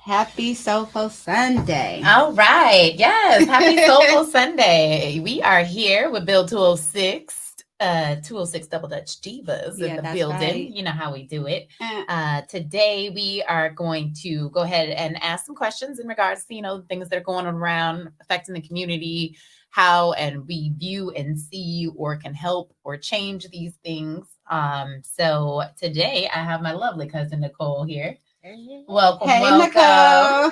Happy Soulful Sunday. All right. Yes. Happy Soulful Sunday. We are here with Build 206, 206 Double Dutch Divas in the building. Right. You know how we do it. Today, we are going to go ahead and ask some questions in regards to, things that are going on around affecting the community, how and we view and see or can help or change these things. So today, I have my lovely cousin Nichol here. Welcome. Nicole.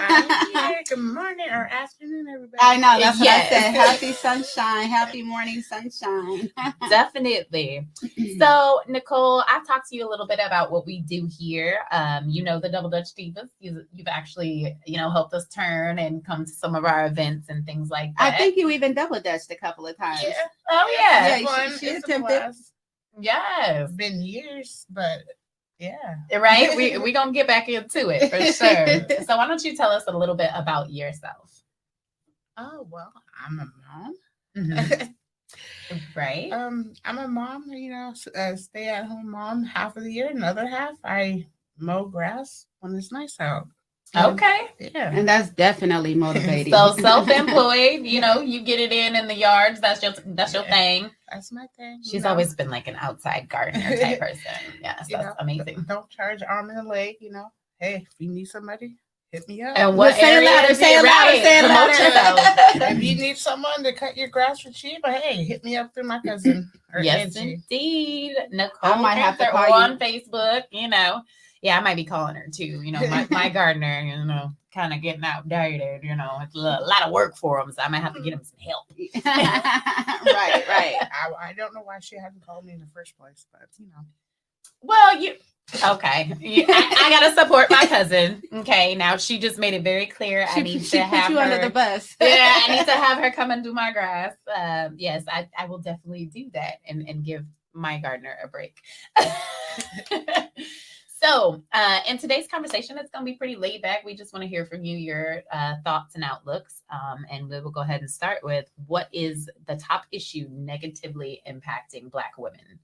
Good morning or afternoon, everybody. I know, that's what I said. Happy sunshine. Happy morning sunshine. Definitely. So, Nichol, I've talked to you a little bit about what we do here. The Double Dutch Divas. You've actually, helped us turn and come to some of our events and things like that. I think you even double dutched a couple of times. Yeah. Oh, yeah. She attempted. Yes. It's been years, but... yeah. Right? We're going to get back into it for sure. So why don't you tell us a little bit about yourself? Oh, well, I'm a mom. Mm-hmm. Right. I'm a mom, stay-at-home mom half of the year. Another half, I mow grass when it's nice out. Okay. Yeah. And that's definitely motivating. So self-employed, you get it in the yards. That's your thing. That's my thing. She's always been like an outside gardener type person. Yes, that's amazing. Don't charge arm and a leg, Hey, if you need somebody, hit me up. And what say it louder. If you need someone to cut your grass for cheap, hey, hit me up through my cousin. Yes, Angie. Nichol I might have to call you on you. Facebook, Yeah, I might be calling her too. My gardener, kind of getting outdated. It's a lot of work for him, so I might have to get him some help. Right. I don't know why she hadn't called me in the first place, but Well, okay. I gotta support my cousin. Okay, now she just made it very clear. I need to have you her under the bus. Yeah, I need to have her come and do my grass. Yes, I will definitely do that and give my gardener a break. So, in today's conversation, it's going to be pretty laid back. We just want to hear from you, your thoughts and outlooks. And we will go ahead and start with, what is the top issue negatively impacting Black women?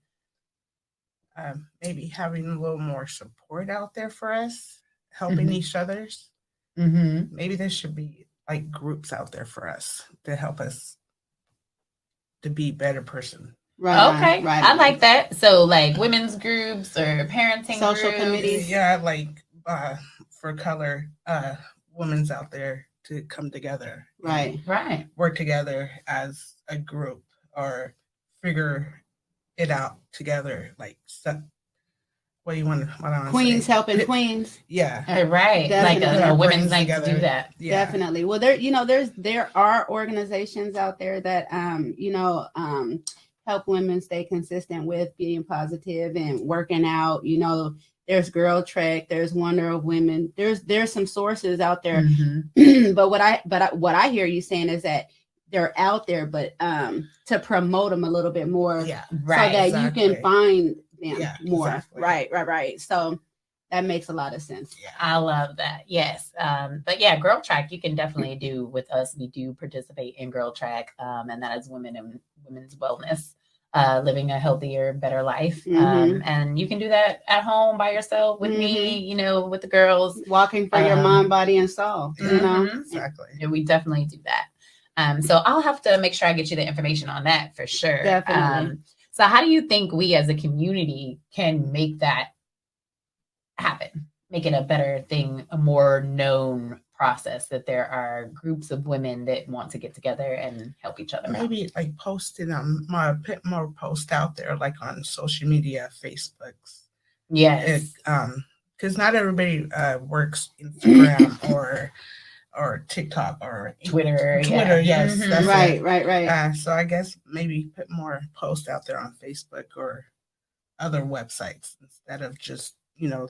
Maybe having a little more support out there for us, helping each other's. Mm-hmm. Maybe there should be like groups out there for us to help us to be a better person. Right. Okay. Right. I like that. So like women's groups or parenting Social groups. committees. Yeah, like for color, women's out there to come together. Right. Work together as a group or figure it out together. Like what do you want to Queens helping queens. Yeah. Right. Definitely. Like a women's night to do that. Yeah. Definitely. Well, there are organizations out there that help women stay consistent with being positive and working out. There's Girl Trek, there's Wonder of Women. There's some sources out there. Mm-hmm. But what I hear you saying is that they're out there, but to promote them a little bit more, Yeah. Right. So that you can find them more. Exactly. Right. So that makes a lot of sense. Yeah. I love that. Yes. But yeah, Girl Track, you can definitely do with us. We do participate in Girl Track, and that is women and women's wellness, living a healthier, better life. Mm-hmm. And you can do that at home by yourself with me, with the girls. Walking for your mind, body, and soul. Exactly. Yeah, we definitely do that. So I'll have to make sure I get you the information on that for sure. Definitely. So how do you think we as a community can make that happen? Make it a better thing, a more known process, that there are groups of women that want to get together and help each other Maybe out. like posting put more posts out there, like on social media, Facebooks. Yes. Because not everybody works Instagram or TikTok or Twitter. Yes, Mm-hmm. that's Right. So I guess maybe put more posts out there on Facebook or other websites instead of just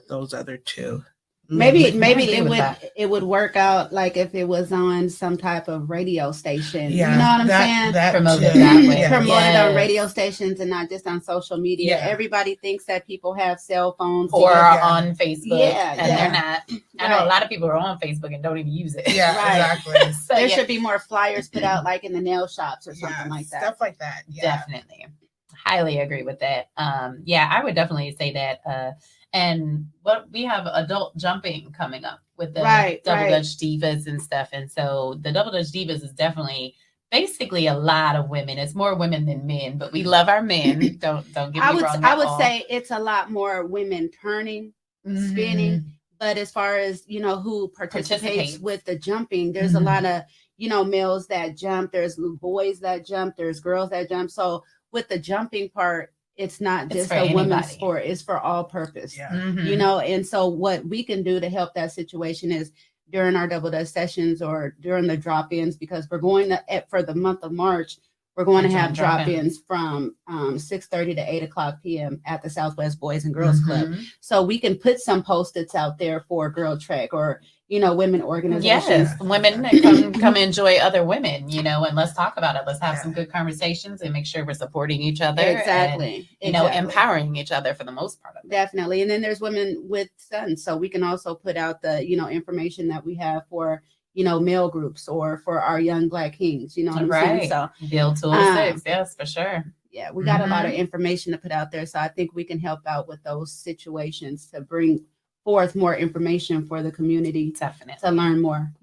those other two. Maybe it would work out like if it was on some type of radio station. Yeah, you know what I'm saying? That promoted that way. Promoted on radio stations and not just on social media. Yeah. Everybody thinks that people have cell phones or are on Facebook, and they're not. I know a lot of people are on Facebook and don't even use it. Yeah, exactly. So, there should be more flyers put out, like in the nail shops or something like that. Stuff like that. Yeah. Definitely. Highly agree with that. I would definitely say that. And we have adult jumping coming up with the Double Dutch Divas and stuff. And so the Double Dutch Divas is definitely basically a lot of women. It's more women than men, but we love our men. Don't get me wrong. I would say it's a lot more women turning, spinning. But as far as, who participates with the jumping, there's a lot of, males that jump. There's boys that jump. There's girls that jump. So with the jumping part, it's not just a women's sport. It's for all purpose, and so what we can do to help that situation is during our Double Dutch sessions or during the drop-ins, because we're going to, for the month of March, we're going to have drop-ins from 6:30 to 8 o'clock p.m. at the Southwest Boys and Girls Club. So we can put some Post-its out there for Girl Trek or, women organizations. Yes, women come enjoy other women, and let's talk about it. Let's have some good conversations and make sure we're supporting each other. Exactly. And, empowering each other for the most part of it. Definitely. And then there's women with sons. So we can also put out the, information that we have for, male groups or for our young Black kings, what I'm saying? So BUILD 206, yes, for sure. Yeah, we got a lot of information to put out there. So I think we can help out with those situations to bring forth more information for the community. Definitely. To learn more,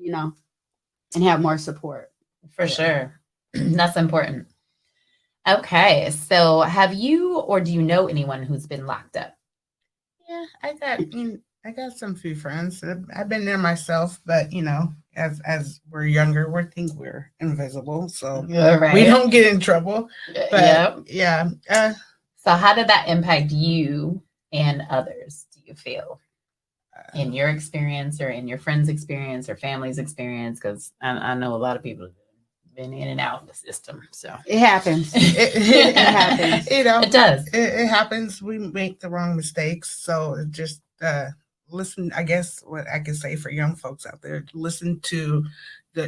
and have more support. For sure. That's important. Okay. So have you or do you know anyone who's been locked up? Yeah, I got some few friends. I've been there myself, but as we're younger, we think we're invisible, so we don't get in trouble. But yeah. So how did that impact you and others, do you feel? In your experience or in your friend's experience or family's experience? Because I know a lot of people have been in and out of the system. So it happens. It happens. It does. It happens. We make the wrong mistakes. So just listen. I guess what I can say for young folks out there: listen to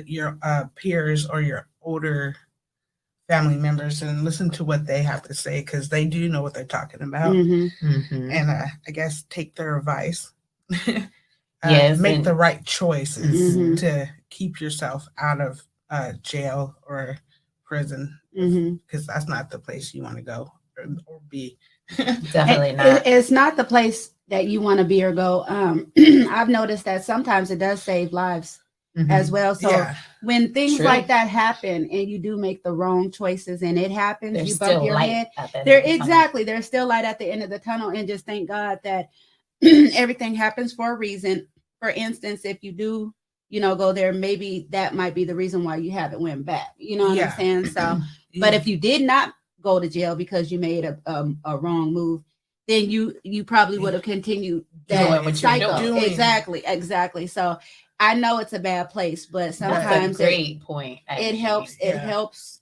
your peers or your older family members and listen to what they have to say, because they do know what they're talking about. And I guess take their advice. Make the right choices to keep yourself out of jail or prison, because that's not the place you want to go or be. Definitely not. It's not the place that you want to be or go. I've noticed that sometimes it does save lives as well. So when things like that happen and you do make the wrong choices and it happens, there's you bump your head. There's still light at the end of the tunnel, and just thank God that everything happens for a reason. For instance, if you do, go there, maybe that might be the reason why you haven't went back. You know what I'm saying? So, but if you did not go to jail because you made a wrong move, then you probably would have continued that cycle. Exactly. So I know it's a bad place, but sometimes that's a great point. It helps. It helps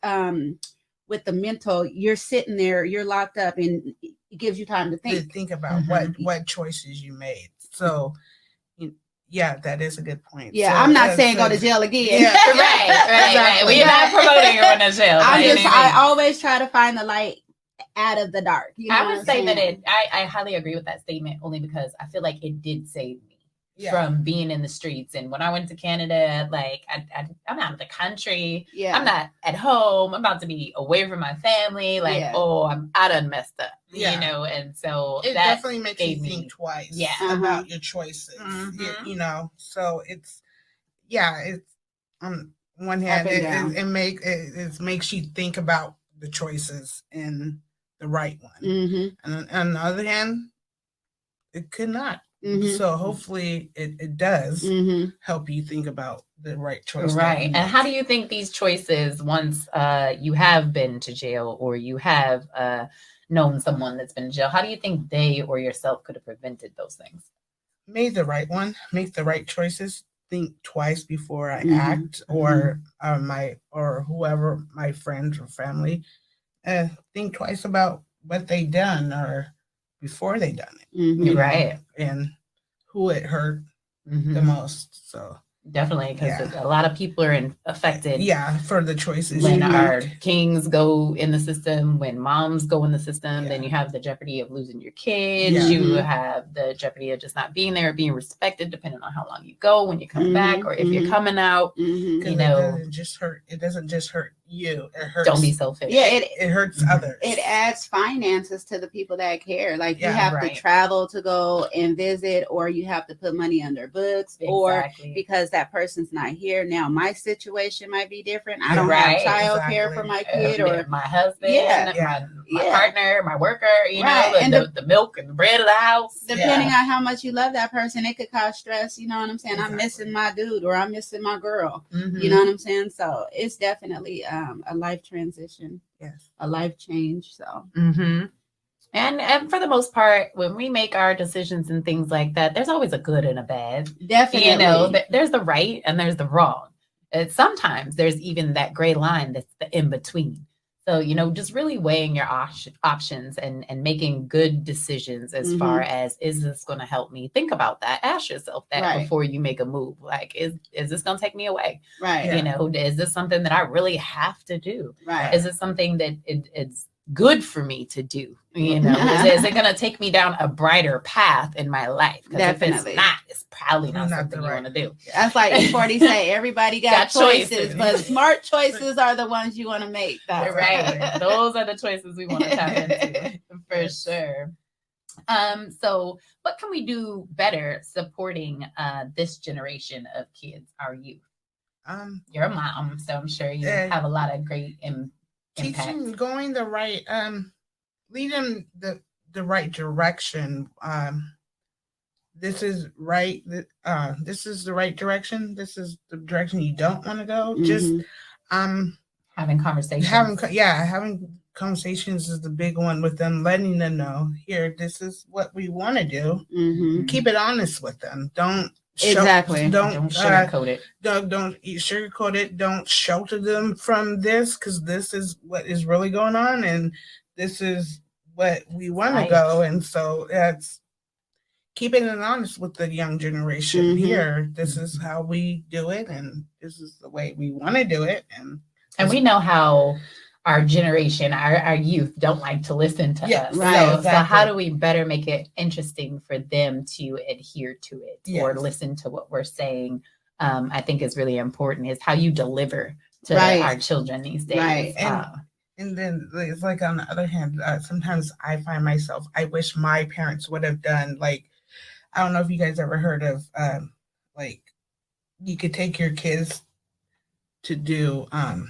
with the mental. You're sitting there, you're locked up, and it gives you time to think about what choices you made. So that is a good point. So I'm not saying go to jail again. Right. We're not promoting going to jail. I always try to find the light out of the dark. I would say that I highly agree with that statement, only because I feel like it did save me from being in the streets. And when I went to Canada, like I'm out of the country. I'm not at home. I'm about to be away from my family. Like, I done messed up. And so it definitely makes you think twice about your choices. So it's on one hand it makes you think about the choices and the right one, and on the other hand it could not. So hopefully it does help you think about the right choice. Right. And how do you think these choices, once you have been to jail or you have known someone that's been in jail, how do you think they or yourself could have prevented those things? Made the right one, make the right choices, think twice before I act, or whoever, my friends or family, think twice about what they done or before they done it. Right. And who it hurt the most. So definitely, because a lot of people are affected. For the choices. When our kings go in the system, when moms go in the system, then you have the jeopardy of losing your kids. You have the jeopardy of just not being there, being respected, depending on how long you go, when you come back, or if you're coming out. It doesn't just hurt you. It hurts. Don't be selfish. Yeah, it hurts others. It adds finances to the people that care. Like you Yeah, have to travel to go and visit, or you have to put money on their books, or because that person's not here. Now my situation might be different. I don't have child care for my kid or my husband, my partner, my worker, you know, and the milk and the bread of the house. Depending on how much you love that person, it could cause stress. You know what I'm saying? I'm missing my dude, or I'm missing my girl. You know what I'm saying? So it's definitely a life transition. Yes. A life change. So and for the most part, when we make our decisions and things like that, there's always a good and a bad. Definitely. You know, there's the right and there's the wrong. And sometimes there's even that gray line that's the in between. So, you know, just really weighing your options and making good decisions as far as, is this going to help me? Think about that. Ask yourself that before you make a move. Like, is this going to take me away? Right. You know, is this something that I really have to do? Right. Is it something that it's good for me to do? You know, is it going to take me down a brighter path in my life? Because if it's not, it's probably not something you want to do. That's like E40 say, everybody got choices, but smart choices are the ones you want to make. That's right. Those are the choices we want to tap into for sure. So what can we do better supporting this generation of kids, our youth? You're a mom, so I'm sure you have a lot of great teaching, going the right, lead them the right direction. This is right. This is the right direction. This is the direction you don't want to go. Just having conversations. Having conversations is the big one with them, letting them know, here, this is what we want to do. Keep it honest with them. Don't sugarcoat it. Don't sugarcoat it. Don't shelter them from this, because this is what is really going on, and this is what we want to go. And so that's keeping it honest with the young generation here. This is how we do it, and this is the way we want to do it. And we know how our generation, our youth don't like to listen to us. Right, so how do we better make it interesting for them to adhere to it or listen to what we're saying? I think is really important is how you deliver to our children these days. Right. And then it's like, on the other hand, sometimes I find myself, I wish my parents would have done, like, I don't know if you guys ever heard of, like, you could take your kids to do, I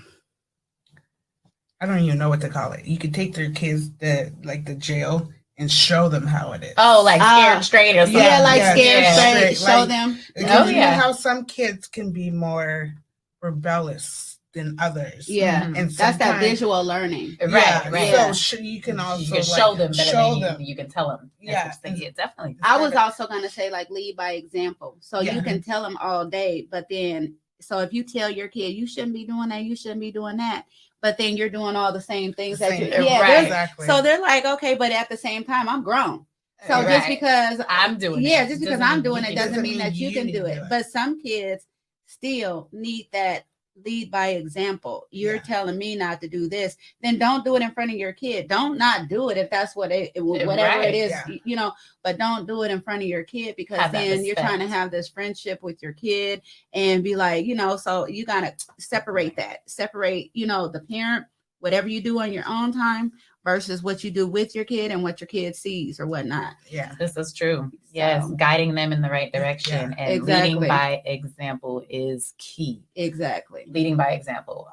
don't even know what to call it. You could take their kids to, like, the jail and show them how it is. Oh, like Scared Straight or something. Yeah, like Scared Straight. Show them. You know how some kids can be more rebellious than others. Yeah, and that's that visual learning. Right. So you can also show them better than you can tell them. Yeah, definitely. I was also going to say, like, lead by example. So you can tell them all day, but then, so if you tell your kid, you shouldn't be doing that, you shouldn't be doing that, but then you're doing all the same things that you exactly. So they're like, okay, but at the same time, I'm grown. So just because I'm doing it, just because I'm doing it doesn't mean that you can do it. But some kids still need that lead by example. You're telling me not to do this, then don't do it in front of your kid. Don't not do it if that's what whatever it is, you know, but don't do it in front of your kid, because then you're trying to have this friendship with your kid and be like, you know, so you gotta separate, you know, the parent, whatever you do on your own time versus what you do with your kid and what your kid sees or whatnot. Yeah, this is true. Yes, guiding them in the right direction and leading by example is key. Exactly. Leading by example.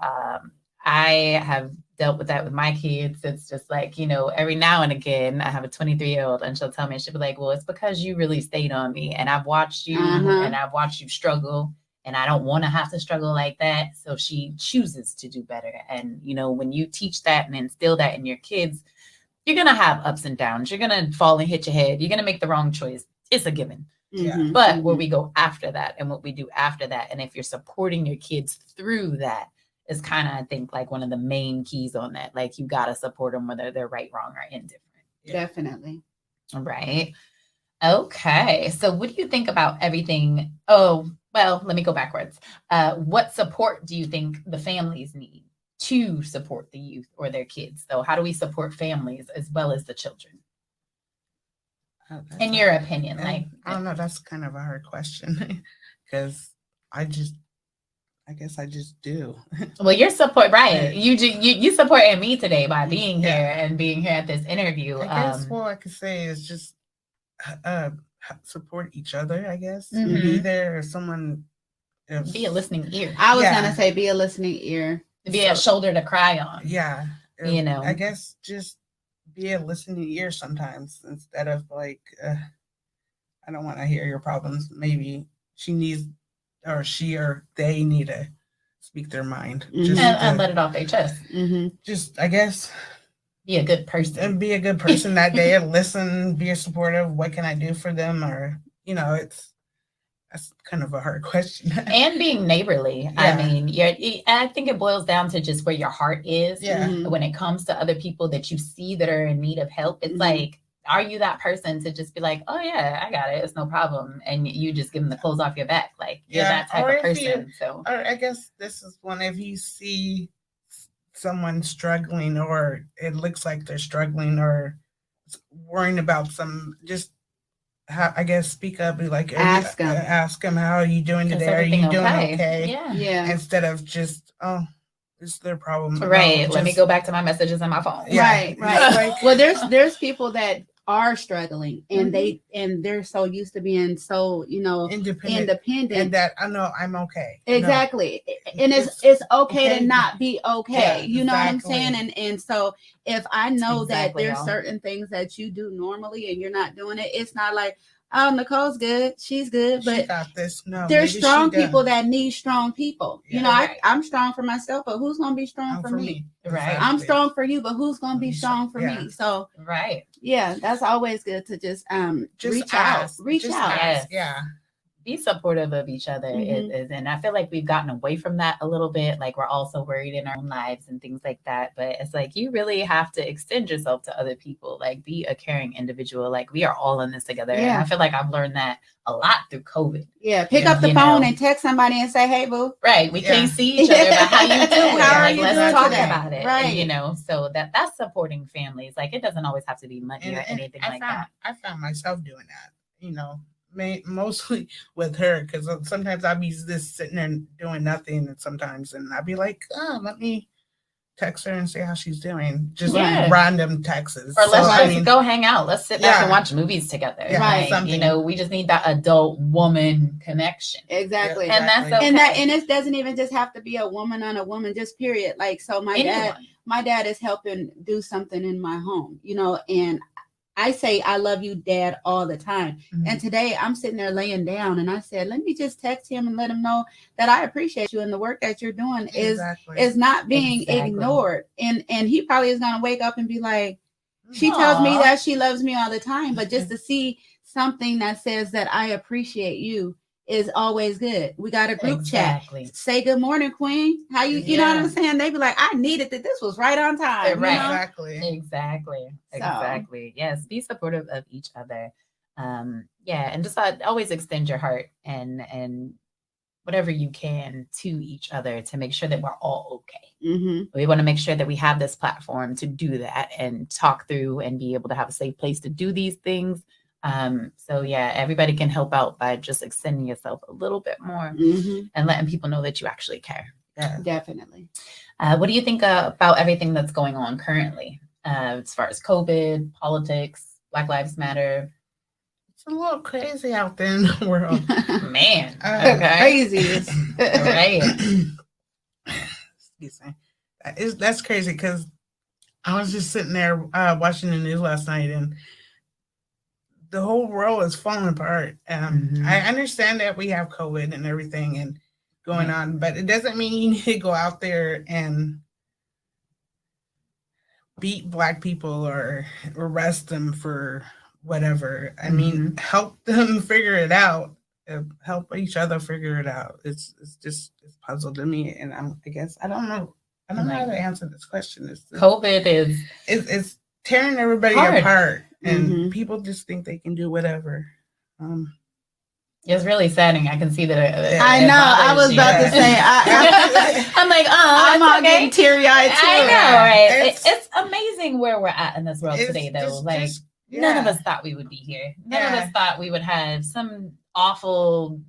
I have dealt with that with my kids. It's just like, you know, every now and again, I have a 23-year-old and she'll tell me, she'll be like, well, it's because you really stayed on me and I've watched you and I've watched you struggle. And I don't want to have to struggle like that. So she chooses to do better. And, you know, when you teach that and instill that in your kids, you're going to have ups and downs. You're going to fall and hit your head. You're going to make the wrong choice. It's a given. But where we go after that and what we do after that, and if you're supporting your kids through that, is kind of, I think, like one of the main keys on that. Like, you got to support them whether they're right, wrong, or indifferent. Definitely. Right. Okay. So what do you think about everything? Oh, well, let me go backwards. What support do you think the families need to support the youth or their kids? So how do we support families as well as the children? In your opinion, like, I don't know. That's kind of a hard question because I I guess I just do. Well, your support, right? You supported me today by being here and being here at this interview. I guess what I could say is just support each other. I guess be there if someone. Be a listening ear. I was gonna say be a listening ear. Be a shoulder to cry on. Yeah, I guess just be a listening ear sometimes instead of like, I don't want to hear your problems. Maybe she or they need to speak their mind. Just and let it off their chest. Just, I guess, be a good person. And be a good person that day and listen, be supportive. What can I do for them? Or, that's kind of a hard question. And being neighborly. Yeah. I mean, I think it boils down to just where your heart is. Yeah. When it comes to other people that you see that are in need of help, it's like, are you that person to just be like, oh yeah, I got it, it's no problem, and you just give them the clothes off your back, like you're that type of person. Or I guess this is one, if you see someone struggling, or it looks like they're struggling, or worrying about just I guess speak up, be like, ask them, how are you doing today? Are you doing okay? Yeah. Instead of just, oh, it's their problem. Right. Let me go back to my messages on my phone. Yeah. Right. Well, there's people that are struggling and they're so used to being so, independent and that I know I'm okay. Exactly. No. And it's okay to not be okay. You know what I'm saying? And so if I know that there's certain things that you do normally and you're not doing it, it's not like, oh, Nicole's good, she's good, but she got this. No, there's strong people that need strong people. Yeah, I'm strong for myself, but who's gonna be strong for me? Right. I'm strong for you, but who's gonna be strong for me? So that's always good to just reach out. Yes. Yeah. Be supportive of each other. And I feel like we've gotten away from that a little bit. Like we're all so worried in our own lives and things like that. But it's like you really have to extend yourself to other people. Like be a caring individual. Like we are all in this together. Yeah. And I feel like I've learned that a lot through COVID. Yeah. Pick up the phone and text somebody and say, hey, boo. Right. We can't see each other, but how you doing? Like let's talk about it. Right. And, so that's supporting families. Like it doesn't always have to be money or anything like that. I found myself doing that, mostly with her, because sometimes I'll be just sitting there doing nothing, and I'll be like, oh, let me text her and see how she's doing. Just random texts. Or let's go hang out. Let's sit back and watch movies together. Yeah, right. We just need that adult woman connection. Exactly. And that's okay. And it doesn't even just have to be a woman on a woman, just period. Like, so my dad is helping do something in my home, and I say, I love you, Dad, all the time. And today I'm sitting there laying down and I said, let me just text him and let him know that I appreciate you and the work that you're doing is not being ignored. And he probably is going to wake up and be like, she tells me that she loves me all the time. But just to see something that says that I appreciate you is always good. We got a group chat. Say good morning, Queen. How you know what I'm saying? They be like, I needed that. This was right on time. Right. Exactly. Yes. Be supportive of each other. And just always extend your heart and whatever you can to each other to make sure that we're all okay. We want to make sure that we have this platform to do that and talk through and be able to have a safe place to do these things. Everybody can help out by just extending yourself a little bit more and letting people know that you actually care. Yeah. Definitely. What do you think about everything that's going on currently as far as COVID, politics, Black Lives Matter? It's a little crazy out there in the world. Man. Crazy. Right. Excuse me. That's crazy because I was just sitting there watching the news last night and the whole world is falling apart. I understand that we have COVID and everything and going on, but it doesn't mean you need to go out there and beat Black people or arrest them for whatever. I mean, help them figure it out. Help each other figure it out. It's puzzle to me, and I guess I don't know how to answer this question. COVID is it's tearing everybody apart. And people just think they can do whatever. It's really saddening. I can see that. I know. I was about to say. I'm like, I'm all getting teary-eyed too. I know, right? It's amazing where we're at in this world today, though. None of us thought we would be here. None of us thought we would have some awful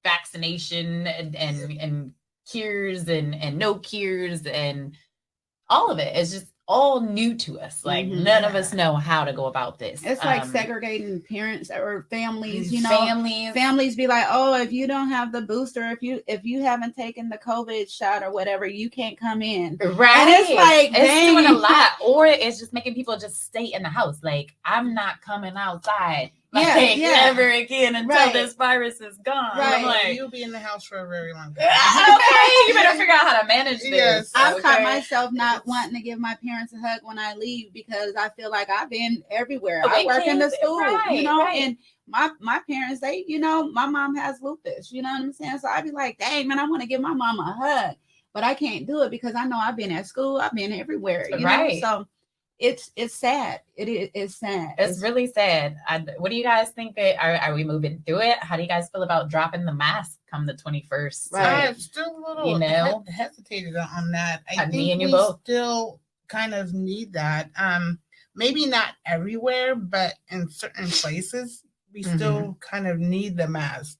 vaccination and cures and no cures and all of it is just all new to us. Like none of us know how to go about this. It's like segregating parents or families, families be like, oh, if you don't have the booster, if you haven't taken the COVID shot or whatever, you can't come in. Right. And it's like, it's doing a lot. Or it's just making people just stay in the house. Like, I'm not coming outside. Ever again until this virus is gone. Right. I'm like, you'll be in the house for a very long time. Okay, you better figure out how to manage this. Yes. I've caught myself not wanting to give my parents a hug when I leave because I feel like I've been everywhere. I work in the school, and my parents, they, my mom has lupus, you know what I'm saying? So I'd be like, dang, man, I want to give my mom a hug, but I can't do it because I know I've been at school, I've been everywhere, you know? So it's sad. It's sad. It's really sad. What do you guys think? Are we moving through it? How do you guys feel about dropping the mask come the 21st? Right. I'm still a little hesitated on that. I think we still kind of need that. Maybe not everywhere, but in certain places, we still kind of need the mask.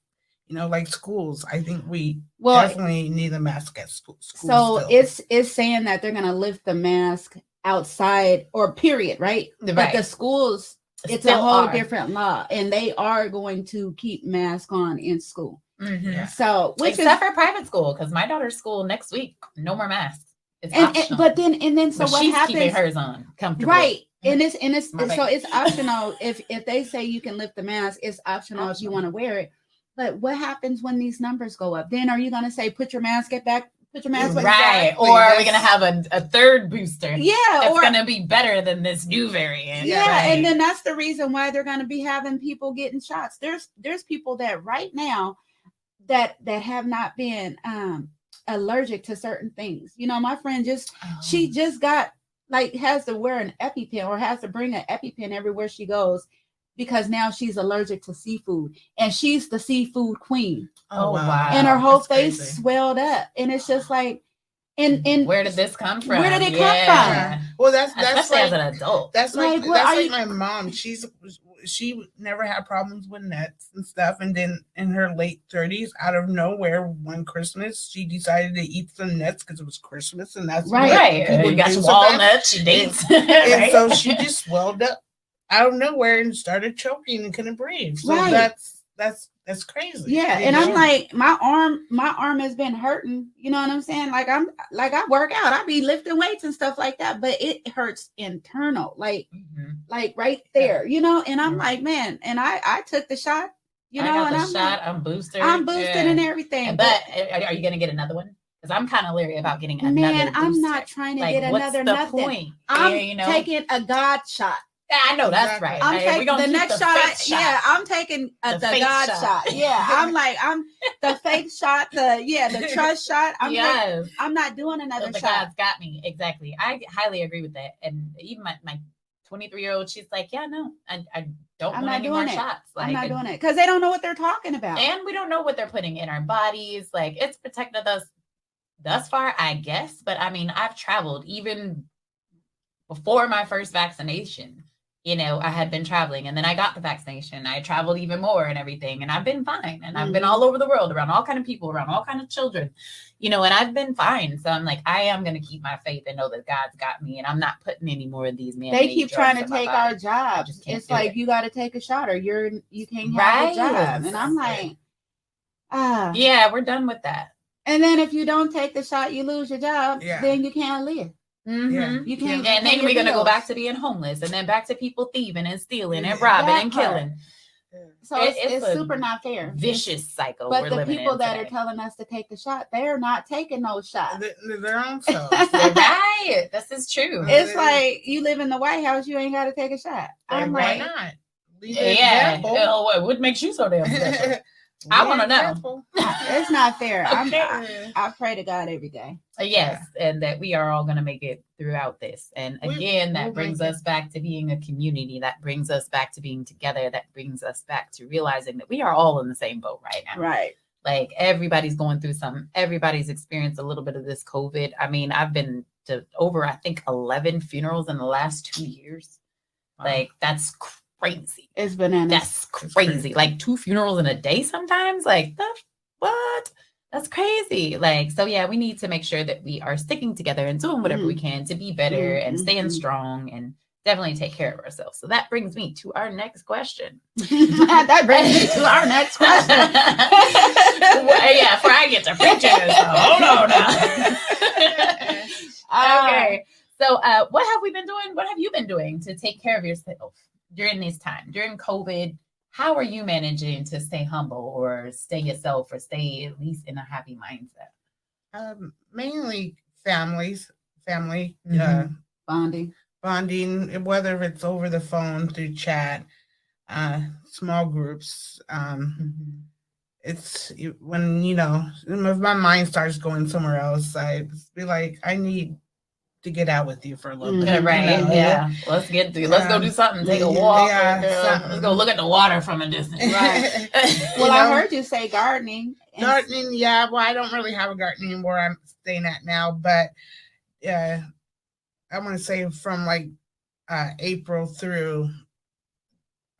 Like schools. I think we definitely need the mask at school. So it's saying that they're going to lift the mask outside or period, right? But the schools, it's still a whole different law, and they are going to keep masks on in school. So except for private school, because my daughter's school next week, no more masks. It's optional. But then so what she's happens? Keeping hers on comfortable, right? And it's so it's optional. if they say you can lift the mask, it's optional if you want to wear it. But what happens when these numbers go up? Then are you going to say put your mask back? Put your mask right, or are we going to have a third booster? Yeah, it's going to be better than this new variant. Yeah, right. And then that's the reason why they're going to be having people getting shots. There's people that right now that have not been allergic to certain things. My friend she just got has to wear an EpiPen or has to bring an EpiPen everywhere she goes because now she's allergic to seafood, and she's the seafood queen. Oh wow! And her whole face swelled up, and it's just like, and where did this come from? Where did it come from? Well, that's especially as an adult. That's like my mom. She never had problems with nets and stuff, and then in her late 30s, out of nowhere, one Christmas, she decided to eat some nuts because it was Christmas, and that's right. You got your walnuts, your dates, and so she just swelled up out of nowhere and started choking and couldn't breathe. So that's crazy. Yeah, and I'm like, my arm has been hurting. You know what I'm saying? I work out, I be lifting weights and stuff like that, but it hurts internal, like right there, and I'm like, man, and I took the shot, I'm boosted. And everything. But are you gonna get another one? Because I'm kind of leery about getting another. Man, I'm not trying to get another nothing. Point? I'm taking a God shot. I know that's right. I'm taking the next shot. Yeah, I'm taking the God shot. Yeah, I'm the fake shot. The trust shot. I'm not doing another shot. God's got me exactly. I highly agree with that. And even my 23-year-old, she's like, yeah, no, I don't want any more shots. I'm not doing it because they don't know what they're talking about, and we don't know what they're putting in our bodies. Like, it's protected us thus far, I guess. But I mean, I've traveled even before my first vaccination. I had been traveling, and then I got the vaccination. I traveled even more and everything, and I've been fine. And I've been all over the world, around all kind of people, around all kind of children, and I've been fine. So I'm like, I am going to keep my faith and know that God's got me, and I'm not putting any more of these men. They keep trying to take our jobs. It's like, you got to take a shot or you can't have a job. And I'm like, yeah, we're done with that. And then if you don't take the shot, you lose your job. Then you can't live. You can't, and then we're gonna go back to being homeless, and then back to people thieving and stealing and robbing and killing. So it's super not fair. Vicious cycle. But the people that are telling us to take the shot, they're not taking those shots. Their own self. Right. This is true. It's like, you live in the White House, you ain't got to take a shot. I'm why like, not? What makes you so damn special? I want to know. It's not fair. I pray to God every day. Yes, and that we are all going to make it throughout this. And again, that brings us back to being a community. That brings us back to being together. That brings us back to realizing that we are all in the same boat right now. Right. Like, everybody's going through something. Everybody's experienced a little bit of this COVID. I mean, I've been to over, I think, 11 funerals in the last 2 years. Wow. Like, that's crazy. It's bananas. That's crazy. Like 2 funerals in a day sometimes. Like, what? That's crazy. Like, so yeah, we need to make sure that we are sticking together and doing whatever we can to be better and staying strong and definitely take care of ourselves. So that brings me to our next question. That brings me to our next question. Well, yeah, before I get to preaching, so hold on now. Okay. So what have we been doing? What have you been doing to take care of yourself during this time, during COVID? How are you managing to stay humble or stay yourself or stay at least in a happy mindset? Mainly family, bonding, whether it's over the phone, through chat, small groups. It's when, if my mind starts going somewhere else, I be like, I need to get out with you for a little bit. Right. Yeah. Let's go do something. Take a walk. Let's go look at the water from a distance. Right. Well, I heard you say gardening. Gardening, yeah. Well, I don't really have a garden where I'm staying at now, but I want to say from like April through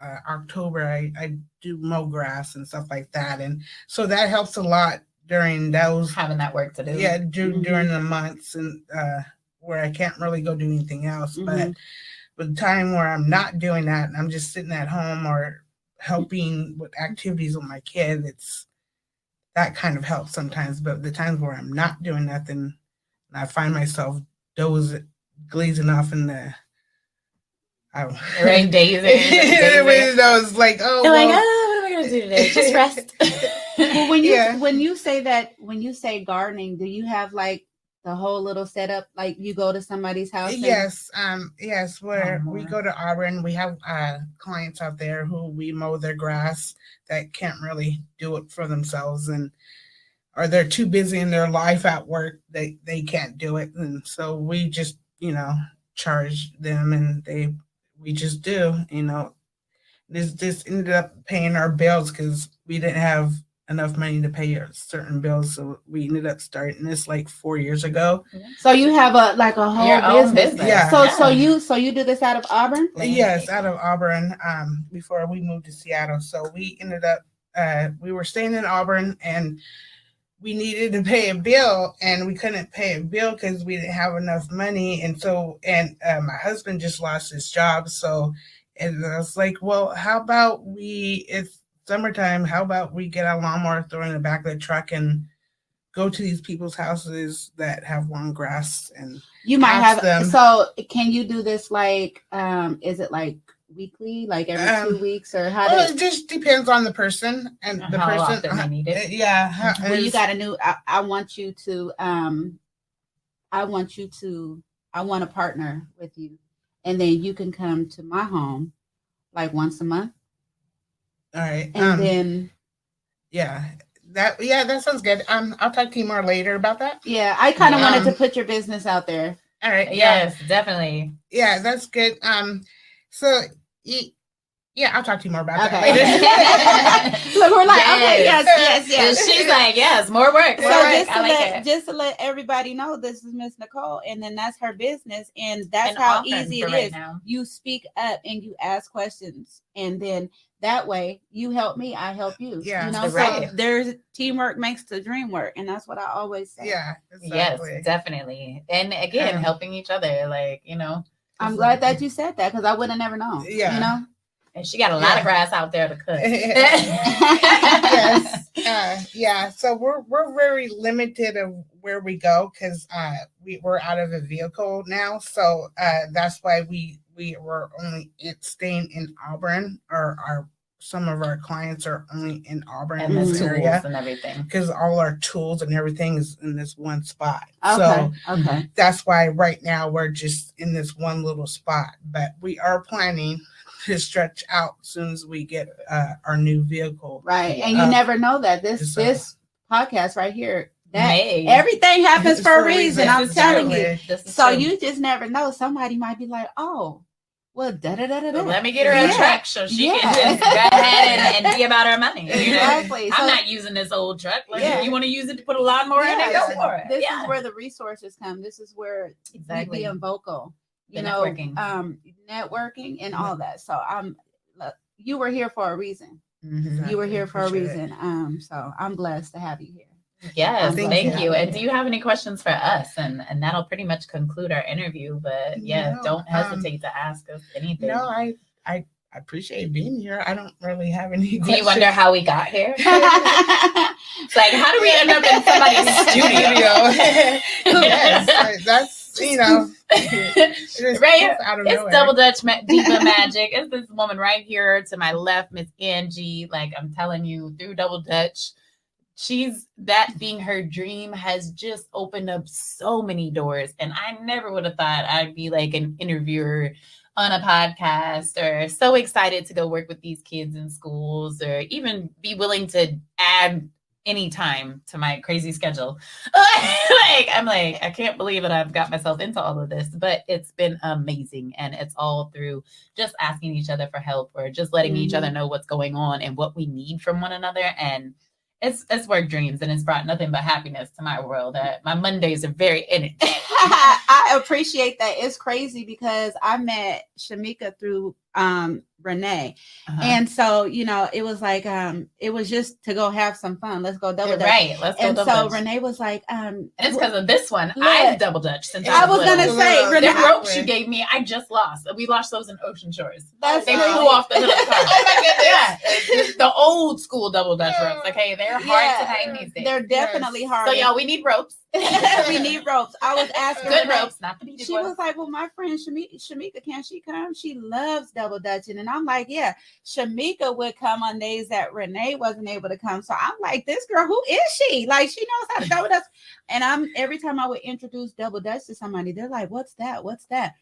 October, I do mow grass and stuff like that, and so that helps a lot during those having that work to do. Yeah, during the months and where I can't really go do anything else. But the time where I'm not doing that and I'm just sitting at home or helping with activities with my kid, that kind of helps sometimes. But the times where I'm not doing nothing, I find myself glazing off in the right days. Everybody knows, like, what am I gonna do today? Just rest. Well, when you say gardening, do you have like the whole little setup? Like you go to somebody's house? Yes. Where we go to Auburn, we have clients out there who we mow their grass that can't really do it for themselves, or they're too busy in their life at work, they can't do it, and so we just charge them, and we just do. This ended up paying our bills because we didn't have enough money to pay certain bills, so we ended up starting this like 4 years ago. So you have a whole business. Yeah. So you do this out of Auburn? Yes, out of Auburn. Before we moved to Seattle, so we ended up we were staying in Auburn, and we needed to pay a bill, and we couldn't pay a bill because we didn't have enough money, and my husband just lost his job, so. And I was like, well, how about it's summertime, how about we get a lawnmower, throw in the back of the truck, and go to these people's houses that have long grass, and you might have them. So can you do this like, is it like weekly, like every 2 weeks, or how? Well, it just depends on the person and the how person. Often they need it. Yeah. Well, you got I want to partner with you. And then you can come to my home like once a month. All right. And then that sounds good. I'll talk to you more later about that. Yeah, I kind of wanted to put your business out there. All right. Yes, definitely. Yeah, that's good. I'll talk to you more about that later. Look, we're like, okay, yes. She's like, yes, more work. So just to let everybody know, this is Miss Nichol, and then that's her business, and that's how easy it is. Now. You speak up and you ask questions, and then that way you help me, I help you. Yeah, so there's teamwork makes the dream work, and that's what I always say. Yeah, exactly. Yes, definitely. And again, helping each other, I'm glad that you said that because I would have never known. Yeah. And she got a lot of grass out there to cut. Yes. So we're very limited of where we go because we're out of a vehicle now. So that's why we were only staying in Auburn, or some of our clients are only in Auburn and in this area and everything, because all our tools and everything is in this one spot. Okay. So that's why right now we're just in this one little spot, but we are planning to stretch out as soon as we get our new vehicle. Right. And you never know that this podcast right here, that everything happens for a reason. I'm telling you. So you just never know. Somebody might be like, oh, well, let me get her a truck so she can just go ahead and be about her money. Exactly. I'm not using this old truck. If you want to use it to put a lawnmower in it, go for it. This is where the resources come. This is where being vocal. Networking and all that. So you were here for a reason. You were here for a reason. So I'm blessed to have you here. Yes, thank you. And do you have any questions for us? And that'll pretty much conclude our interview. But don't hesitate to ask us anything. No, I appreciate being here. I don't really have any questions. Do you wonder how we got here? It's like, how do we end up in somebody's studio? Yes, that's, right? It's Double Dutch Diva Magic. It's this woman right here to my left, Miss Angie. Like, I'm telling you, through Double Dutch, that being her dream has just opened up so many doors. And I never would have thought I'd be like an interviewer on a podcast, or so excited to go work with these kids in schools, or even be willing to add any time to my crazy schedule. I'm like, I can't believe that I've got myself into all of this, but it's been amazing. And it's all through just asking each other for help, or just letting each other know what's going on and what we need from one another. And it's work dreams, and it's brought nothing but happiness to my world. My Mondays are very energetic. I appreciate that. It's crazy because I met Shamika through Renee. And so, it was like, it was just to go have some fun. Let's go double dutch. Right. Let's go double dutch. So Renee was like, and it's because of this one. I've double dutch since I was going to say, Renee, the ropes you gave me, I just lost. We lost those in Ocean Shores. They flew off the hood of the car. Oh my goodness. Yeah. It's the old school double dutch ropes. Okay. They're hard to hang these days. They're definitely hard. So y'all, we need ropes. We need ropes. I was asking good ropes, not the She was like, well, my friend Shamika, can she come? She loves double dutching. And I'm like, yeah, Shamika would come on days that Renee wasn't able to come. So I'm like, this girl, who is she? Like, she knows how to double dutch. And every time I would introduce double dutch to somebody, they're like, what's that? What's that?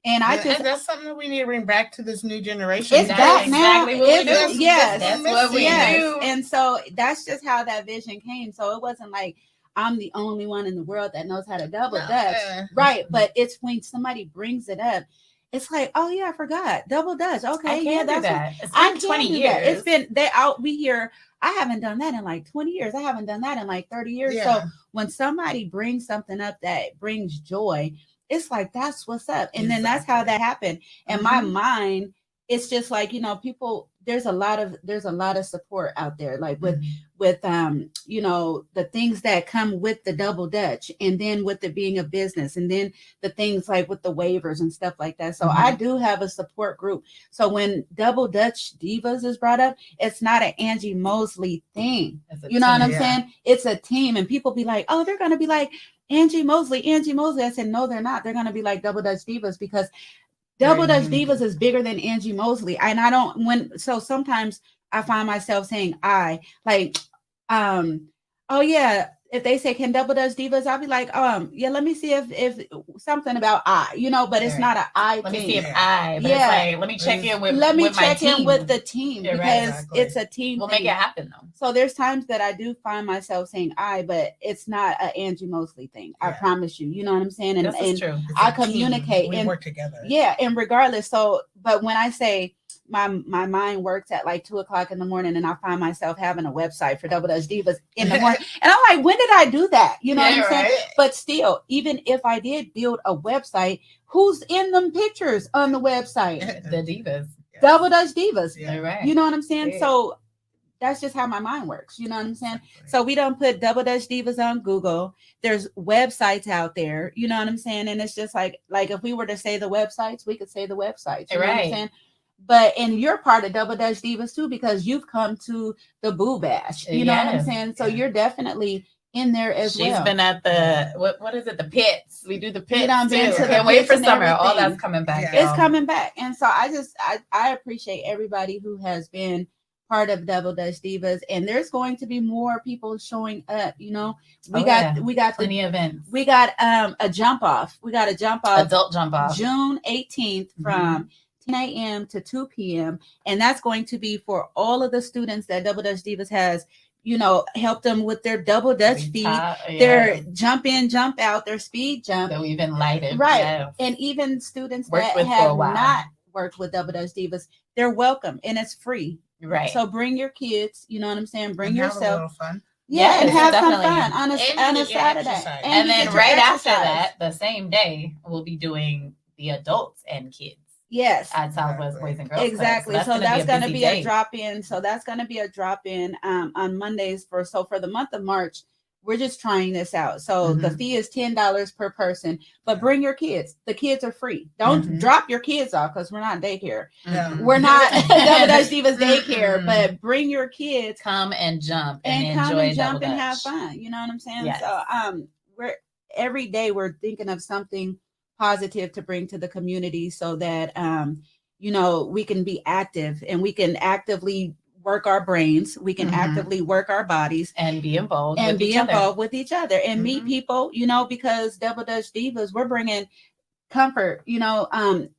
And that's something that we need to bring back to this new generation. It's back now. Exactly what we do. Yes, that's what we do. And so that's just how that vision came. So it wasn't like I'm the only one in the world that knows how to double dutch. Right. But it's when somebody brings it up, it's like, oh yeah, I forgot. Double dutch. Okay. It's been 20 years. It's been we hear, I haven't done that in like 20 years. I haven't done that in like 30 years. Yeah. So when somebody brings something up that brings joy, it's like, that's what's up. And then that's how that happened. And my mind, it's just like, people, there's a lot of support out there, like with the things that come with the double dutch, and then with it being a business, and then the things like with the waivers and stuff like that. So I do have a support group. So when Double Dutch Divas is brought up, it's not an Angie Mosley thing. You know what I'm saying? It's a team, and people be like, oh, they're going to be like Angie Mosley. I said, no, they're not. They're going to be like Double Dutch Divas, because Double Dutch Divas is bigger than Angie Mosley. And so sometimes I find myself saying oh yeah, if they say, can Double Dutch Divas, I'll be like, yeah, let me see if something about but it's not an I let thing. Me see if but it's like, let me check in with the team, because it's a team. We'll make it happen though. So there's times that I do find myself saying but it's not an Angie Mosley thing. I promise you. You know what I'm saying? And, this is true. I communicate. We work together. Yeah, and regardless. So, but when I say my mind works at like 2:00 in the morning, and I find myself having a website for Double Dutch Divas in the morning, and I'm like, when did I do that? You know what I'm saying? But still, even if I did build a website, who's in them pictures on the website? The divas. Double Dutch Divas. Yeah, right. You know what I'm saying? Yeah. So that's just how my mind works. You know what I'm saying? Exactly. So we don't put Double Dutch Divas on Google. There's websites out there. You know what I'm saying? And it's just like if we were to say the websites, we could say the websites. You know what I'm saying? And you're part of Double Dutch Divas too, because you've come to the Boo Bash. You know what I'm saying? So you're definitely in there as well. She's been at the what is it? The pits. We do the pits. Can't wait for summer. All that's coming back. Yeah. It's coming back. And so I appreciate everybody who has been part of Double Dutch Divas, and there's going to be more people showing up. We got plenty of events. We got a jump off. We got a jump off. Adult jump off. June 18th from 10 a.m. to 2 p.m. And that's going to be for all of the students that Double Dutch Divas has, helped them with their double Dutch feet, their jump in, jump out, their speed jump. So we've enlightened. Right. Yeah. And even students that have not worked with Double Dutch Divas, they're welcome, and it's free. Right. So bring your kids, you know what I'm saying? Bring yourself. Have a little fun. Yeah, and have some fun on a Saturday. And then right after that, the same day, we'll be doing the adults and kids. Yes. At Southwest Boys and Girls Exactly. Club. So that's going to be a drop-in. So that's going to be a drop-in on Mondays for the month of March. We're just trying this out. So the fee is $10 per person, but bring your kids. The kids are free. Don't drop your kids off because we're not daycare. We're not Double Dutch Divas daycare, but bring your kids. Come and jump and enjoy come and jump Double and Dutch. have fun. You know what I'm saying? Yes. So we're every day we're thinking of something positive to bring to the community so that we can be active and we can actively work our brains, we can actively work our bodies and be involved with each other and meet people, because Double Dutch Divas, we're bringing comfort.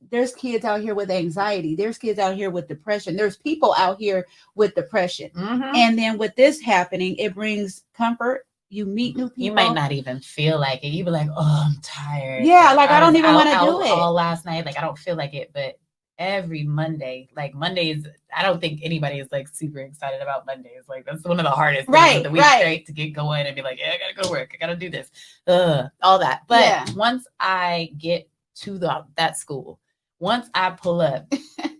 There's kids out here with anxiety, there's kids out here with depression, there's people out here with depression, and then with this happening, it brings comfort. You meet new people. You might not even feel like it. You be like, oh, I'm tired. Yeah, like I don't even want to do it. All last night, like I don't feel like it. But every Monday, like Mondays, I don't think anybody is like super excited about Mondays. Like that's one of the hardest days of the week straight to get going and be like, yeah, I gotta go to work. I gotta do this. All that. But once I get to that school, once I pull up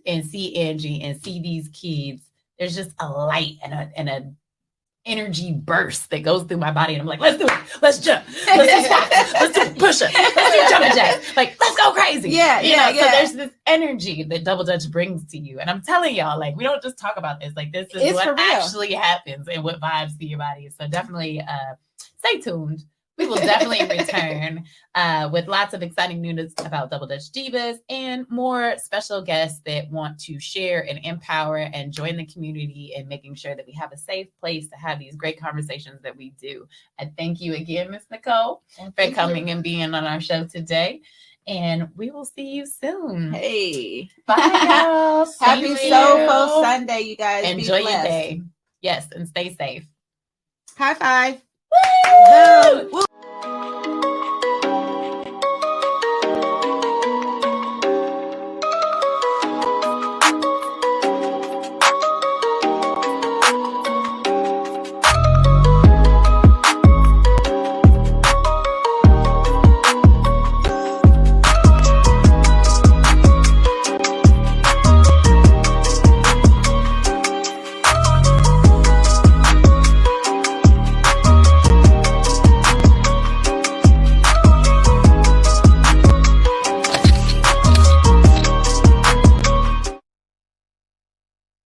and see Angie and see these kids, there's just a light and a energy burst that goes through my body, and I'm like, let's do it, let's jump, let's do squats, let's do push-ups, let's do jumping jacks, like let's go crazy. So there's this energy that Double Dutch brings to you, and I'm telling y'all, like we don't just talk about this, like this is what actually happens and what vibes through your body. So definitely stay tuned. We will definitely return with lots of exciting news about Double Dutch Divas and more special guests that want to share and empower and join the community and making sure that we have a safe place to have these great conversations that we do. And thank you again, Miss Nichol, for coming and being on our show today. And we will see you soon. Hey. Bye, y'all. Happy Soulful Sunday, you guys. Enjoy your day. Yes, and stay safe. High five. Woo! Woo!